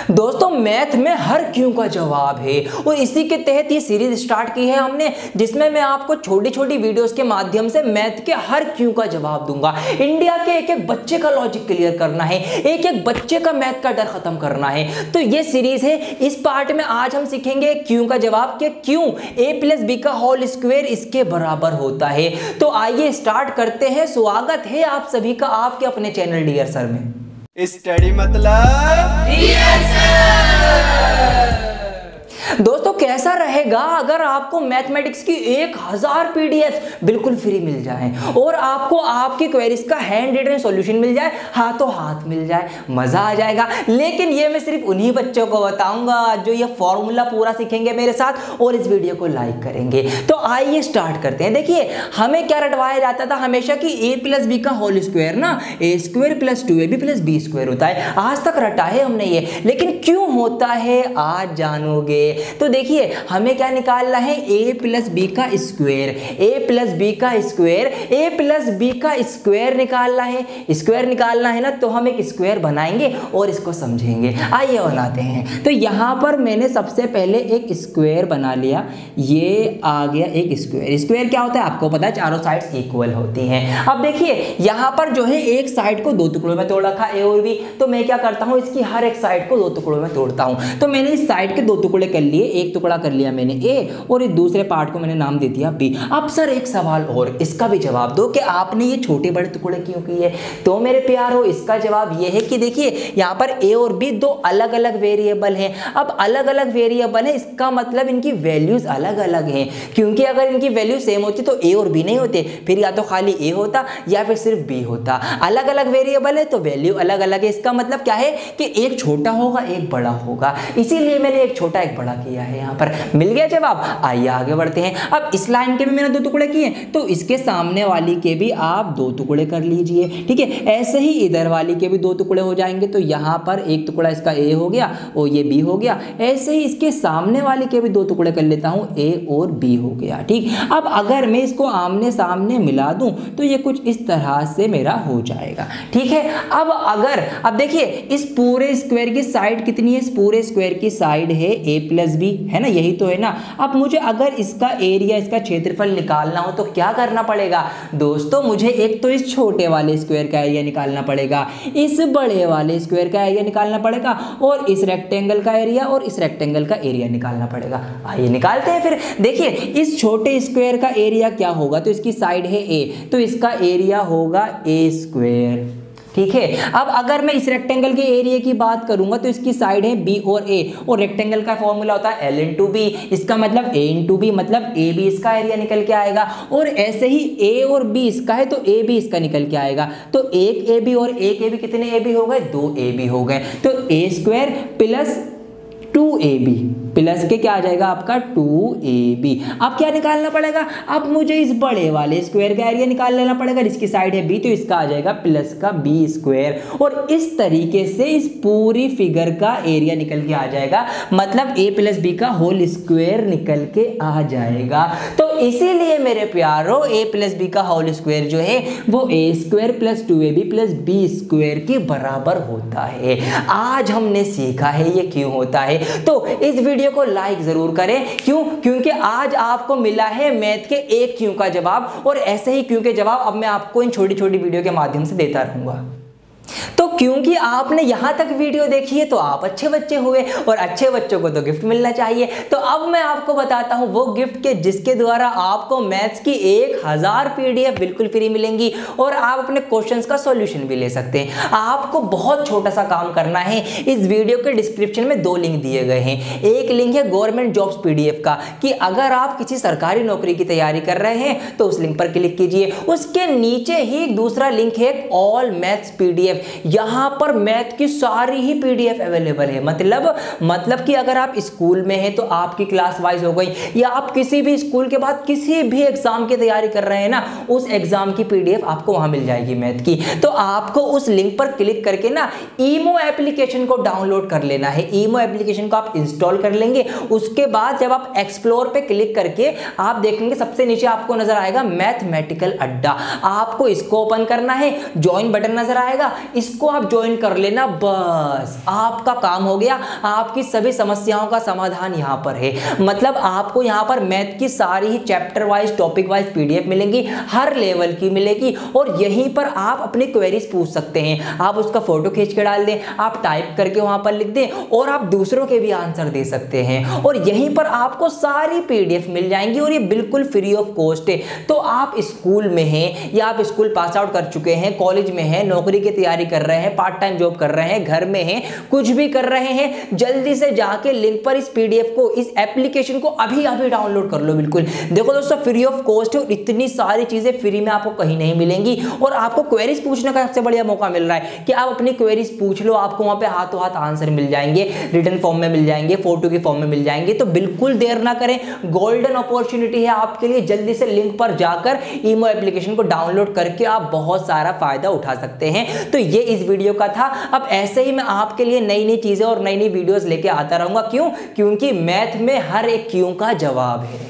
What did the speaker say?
दोस्तों मैथ में हर क्यों का जवाब है और इसी के तहत ये सीरीज स्टार्ट की है हमने, जिसमें मैं आपको छोटी छोटी वीडियोस के माध्यम से मैथ के हर क्यों का जवाब दूंगा। इंडिया के एक एक बच्चे का लॉजिक क्लियर करना है, एक एक बच्चे का मैथ का डर खत्म करना है। तो ये सीरीज है। इस पार्ट में आज हम सीखेंगे क्यों का जवाब कि क्यों a+b का होल स्क्वायर इसके बराबर होता है। तो आइए स्टार्ट करते हैं। स्वागत है आप सभी का आपके अपने चैनल डियर सर में। स्टडी मतलब दोस्तों कैसा रहेगा अगर आपको मैथमेटिक्स की 1000 पीडीएफ बिल्कुल फ्री मिल जाए और आपको आपकी क्वेरीज का हैंड रिटन सॉल्यूशन मिल जाए, हाथों हाथ मिल जाए, मजा आ जाएगा। लेकिन ये मैं सिर्फ उन्हीं बच्चों को बताऊंगा जो ये फॉर्मूला पूरा सीखेंगे मेरे साथ और इस वीडियो को लाइक करेंगे। तो आइए स्टार्ट करते हैं। देखिए हमें क्या रटवाया जाता था हमेशा कि a+b का होल स्क्वायर ना a² + 2ab + b² होता है। आज तक रटा है हमने ये, लेकिन क्यों होता है आज जानोगे। तो देखिए हमें क्या निकालना है, a+b का स्क्वायर, a+b का स्क्वायर, a+b का स्क्वायर निकालना है। स्क्वायर निकालना है ना, तो हम एक स्क्वायर बनाएंगे और इसको समझेंगे। आइए बनाते हैं। तो यहां पर मैंने सबसे पहले एक स्क्वायर बना लिया, ये आ गया एक स्क्वायर। स्क्वायर क्या होता है आपको पता है, चारों साइड्स इक्वल होती हैं। अब देखिए यहां पर जो है एक साइड को दो टुकड़ों में तोड़ रखा a और b, तो मैं क्या करता हूं इसकी हर एक साइड को दो टुकड़ों में तोड़ता हूं। तो मैंने इस साइड के दो टुकड़े कर लिए, एक टुकड़ा कर लिया मैंने a और इस दूसरे पार्ट को मैंने नाम दे दिया b। अब सर एक सवाल और, इसका भी जवाब दो कि आपने ये छोटे बड़े टुकड़े क्यों किए। तो मेरे प्यारो इसका जवाब ये है कि देखिए यहाँ पर a और b दो अलग अलग वेरिएबल हैं। अब अलग अलग वेरिएबल है, इसका मतलब इनकी वैल्यूज अलग अलग हैं, क्योंकि अगर इनकी वैल्यू सेम होती तो a और b नहीं होते, फिर या तो खाली a होता या फिर सिर्फ b होता। अलग अलग वेरिएबल है तो वैल्यू अलग अलग है। इसका मतलब क्या है कि एक छोटा होगा एक बड़ा होगा, इसीलिए मैंने एक छोटा एक बड़ा किया है। यहाँ पर मिल गया जवाब। आइए आगे बढ़ते हैं। अब इस लाइन के भी मैंने दो टुकड़े किए, तो इसके सामने वाली के भी आप दो टुकड़े कर लीजिए, ठीक है। ऐसे ही इधर वाली के भी दो टुकड़े हो जाएंगे, तो यहाँ पर एक टुकड़ा इसका a हो गया और ये b हो गया। ऐसे ही इसके सामने वाले के भी दो टुकड़े कर लेता हूँ, a और b हो गया, ठीक। अब अगर मैं इसको आमने सामने मिला दूं तो ये कुछ इस तरह से मेरा हो जाएगा, ठीक है। अब देखिए इस पूरे स्क्वायर की साइड कितनी है, इस पूरे स्क्वायर की साइड है a+b, है ना, यही तो है ना। अब मुझे अगर इसका एरिया, इसका क्षेत्रफल निकालना हो तो क्या करना पड़ेगा दोस्तों, मुझे एक तो इस छोटे वाले स्क्वायर का एरिया निकालना पड़ेगा, इस बड़े वाले स्क्वायर का एरिया निकालना पड़ेगा और इस रेक्टेंगल का एरिया और इस रेक्टेंगल का एरिया निकालना पड़ेगा। आइए निकालते हैं फिर। देखिए इस छोटे स्क्वायर का एरिया क्या होगा, तो इसकी साइड है a, तो इसका एरिया होगा a², ठीक है। अब अगर मैं इस रेक्टेंगल के एरिया की बात करूंगा तो इसकी साइड है b और a, और रेक्टेंगल का फॉर्मूला होता है l × b, इसका मतलब a × b, मतलब a b इसका एरिया निकल के आएगा। और ऐसे ही a और b इसका है तो a b इसका निकल के आएगा। तो एक a b और एक a b कितने a b हो गए, दो a b हो गए। तो a² + 2ab प्लस के क्या आ जाएगा आपका 2ab। अब क्या निकालना पड़ेगा, अब मुझे इस बड़े वाले स्क्वायर का एरिया निकाल लेना पड़ेगा, जिसकी साइड है b, तो इसका आ जाएगा प्लस का b²। और इस तरीके से इस पूरी फिगर का एरिया निकल के आ जाएगा, मतलब a+b का होल स्क्वायर निकल के आ जाएगा। तो इसीलिए मेरे प्यारो a+b का होल स्क्वायर जो है वो a² + 2ab + b² के बराबर होता है। आज हमने सीखा है ये क्यों होता है। तो इस वीडियो को लाइक जरूर करें, क्यों, क्योंकि आज आपको मिला है मैथ के एक क्यों का जवाब, और ऐसे ही क्यों के जवाब अब मैं आपको इन छोटी छोटी वीडियो के माध्यम से देता रहूंगा। तो क्योंकि आपने यहां तक वीडियो देखी है तो आप अच्छे बच्चे हुए, और अच्छे बच्चों को तो गिफ्ट मिलना चाहिए। तो अब मैं आपको बताता हूं वो गिफ्ट के जिसके द्वारा आपको मैथ्स की 1000 पीडीएफ बिल्कुल फ्री मिलेंगी और आप अपने क्वेश्चंस का सॉल्यूशन भी ले सकते हैं। आपको बहुत छोटा सा काम करना है, इस वीडियो के डिस्क्रिप्शन में दो लिंक दिए गए हैं। एक लिंक है गवर्नमेंट जॉब्स पीडीएफ का, कि अगर आप किसी सरकारी नौकरी की तैयारी कर रहे हैं तो उस लिंक पर क्लिक कीजिए। उसके नीचे ही दूसरा लिंक है ऑल मैथ्स पीडीएफ, यहाँ पर मैथ की सारी ही पीडीएफ अवेलेबल है। मतलब कि अगर आप स्कूल में हैं तो आपकी क्लास वाइज हो गई, या आप किसी भी स्कूल के बाद किसी भी एग्जाम की तैयारी कर रहे हैं ना, उस एग्जाम की पीडीएफ आपको वहां मिल जाएगी मैथ की। तो आपको उस लिंक पर क्लिक करके ना ईमो एप्लीकेशन को डाउनलोड कर लेना है। ईमो एप्लीकेशन को आप इंस्टॉल कर लेंगे, उसके बाद जब आप एक्सप्लोर पे क्लिक करके आप देखेंगे सबसे नीचे आपको नजर आएगा मैथमेटिकल अड्डा, आपको इसको ओपन करना है। ज्वाइन बटन नजर आएगा, इसको आप ज्वाइन कर लेना, बस आपका काम हो गया। आपकी सभी समस्याओं का समाधान यहाँ पर है। मतलब आपको यहाँ पर मैथ की सारी ही chapter wise topic wise PDF मिलेंगी, हर लेवल की मिलेगी, और यहीं पर आप अपनी क्वेरीज पूछ सकते हैं। आप उसका फोटो खींच के डाल दें, आप टाइप करके वहां पर लिख दें, और आप दूसरों के भी आंसर दे सकते हैं, और यहीं पर आपको सारी पीडीएफ मिल जाएंगी, और ये बिल्कुल फ्री ऑफ कॉस्ट है। तो आप स्कूल में हैं या आप स्कूल पास आउट कर चुके हैं, कॉलेज में हैं, नौकरी की तैयारी कर रहे हैं, पार्ट टाइम जॉब कर रहे हैं, घर में हैं, कुछ भी कर रहे हैं, जल्दी से जाके लिंक पर इस पीडीएफ को, इस एप्लीकेशन को अभी डाउनलोड कर लो। बिल्कुल देखो दोस्तों, फ्री ऑफ कॉस्ट है, और इतनी सारी चीजें फ्री में आपको कहीं नहीं मिलेंगी, और आपको क्वेरीज पूछने का सबसे बढ़िया मौका मिल रहा है कि आप अपनी क्वेरीज पूछ लो, आपको वहां पे हाथों हाथ आंसर मिल जाएंगे, रिटन फॉर्म में मिल जाएंगे, फोटो के फॉर्म में मिल जाएंगे। तो बिल्कुल देर ना करें, गोल्डन अपॉर्चुनिटी है आपके लिए। जल्दी से लिंक पर जाकर ईमो एप्लीकेशन को डाउनलोड करके आप बहुत सारा फायदा उठा सकते हैं। तो ये इस वीडियो का था। अब ऐसे ही मैं आपके लिए नई नई चीजें और नई नई वीडियोस लेके आता रहूंगा। क्यों? क्योंकि मैथ में हर एक क्यों का जवाब है।